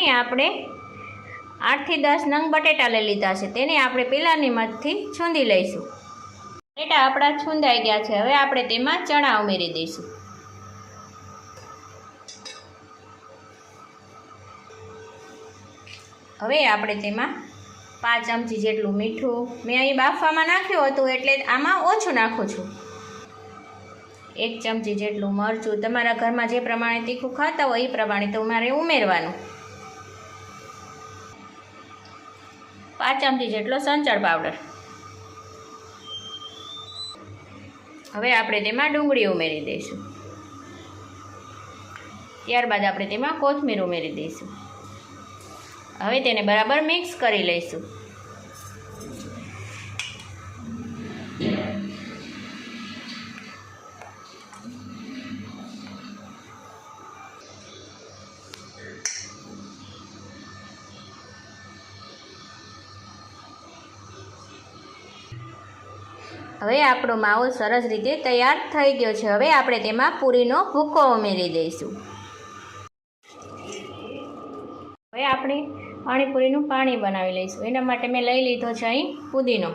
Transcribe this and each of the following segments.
અહીં આપણે 8 થી 10 નંગ બટેટા લઈ લીધા છે, તેને આપણે પેલાની મદદથી છૂંદી લઈશું। બટેટા આપણા છૂંદાઈ ગયા છે। હવે આપણે તેમાં ચણા ઉમેરી દઈશું। હવે આપણે તેમાં 5 ચમચી જેટલું મીઠું, મેં અહીં બાફવામાં નાખ્યું હતું એટલે આમાં ઓછું નાખું છું। 1 ચમચી જેટલું મરચું, તમારા ઘરમાં જે પ્રમાણે તીખું ખાતા હોય એ પ્રમાણે તમારે ઉમેરવાનું। 5 ચમચી જેટલો સંચળ પાવડર। હવે આપણે તેમાં ડુંગળી ઉમેરી દઈશું। ત્યારબાદ આપણે તેમાં કોથમીર ઉમેરી દઈશું। હવે તેને બરાબર મિક્સ કરી લઈશું। હવે આપણો માવો સરસ રીતે તૈયાર થઈ ગયો છે। હવે આપણે તેમાં પૂરીનો ભૂકો ઉમેરી દઈશું। હવે આપણે પાણીપુરીનું પાણી બનાવી લઈશું। એના માટે મેં લઈ લીધો છે અહીં પુદીનો।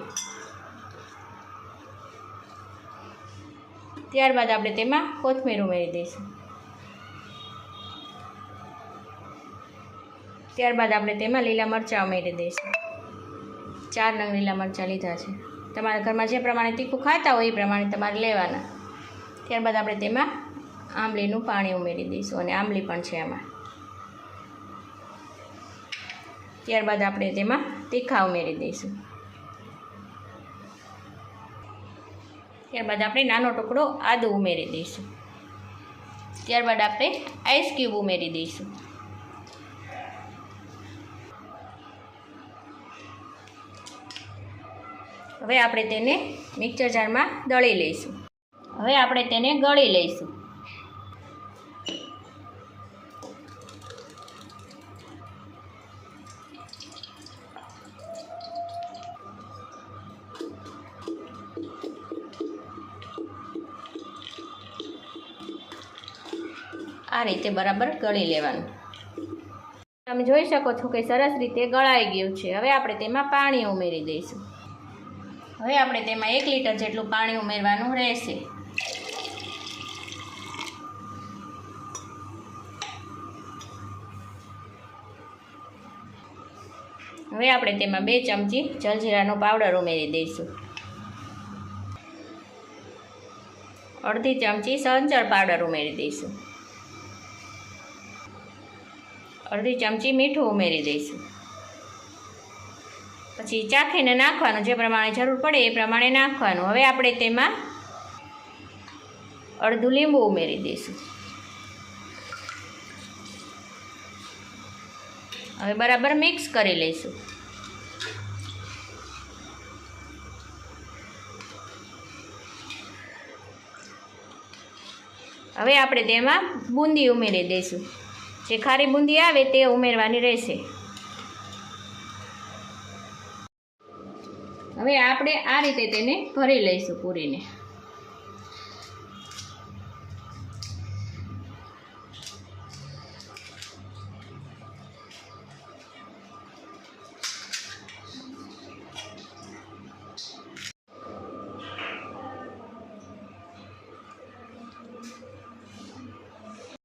ત્યારબાદ આપણે તેમાં કોથમીર ઉમેરી દઈશું। ત્યારબાદ આપણે તેમાં લીલા મરચાં ઉમેરી દઈશું। 4 નંગ લીલા મરચાં લીધા છે। તમારા ઘરમાં જે પ્રમાણે તીખું ખાતા હોય એ પ્રમાણે તમારે લેવાના। ત્યારબાદ આપણે તેમાં આંબલીનું પાણી ઉમેરી દઈશું અને આંબલી પણ છે આમાં। ત્યારબાદ આપણે તેમાં તીખા ઉમેરી દઈશું। ત્યારબાદ આપણે નાનો ટુકડો આદુ ઉમેરી દઈશું। ત્યારબાદ આપણે આઈસ ક્યુબ ઉમેરી દઈશું। હવે આપણે તેને મિક્સર જારમાં દળી લઈશું। હવે આપણે તેને ગળી લઈશું। આ રીતે બરાબર ગળી લેવાનું। તમે જોઈ શકો છો કે સરસ રીતે ગળાઈ ગયું છે। હવે આપણે તેમાં પાણી ઉમેરી દઈશું। હવે આપણે તેમાં 1 લીટર જેટલું પાણી ઉમેરવાનું રહેશે। હવે આપણે તેમાં 2 ચમચી જલજીરાનો પાવડર ઉમેરી દઈશું। અડધી ચમચી સંચળ પાવડર ઉમેરી દઈશું। અડધી ચમચી મીઠું ઉમેરી દઈશું। પછી ચાખીને નાખવાનું, જે પ્રમાણે જરૂર પડે એ પ્રમાણે નાખવાનું। હવે આપણે તેમાં અડધું લીંબુ ઉમેરી દઈશું। હવે બરાબર મિક્સ કરી લઈશું। હવે આપણે તેમાં બુંદી ઉમેરી દઈશું। જે ખારી બુંદી આવે તે ઉમેરવાની રહેશે। હવે આપણે આ રીતે તેને ભરી લઈશું પૂરીને।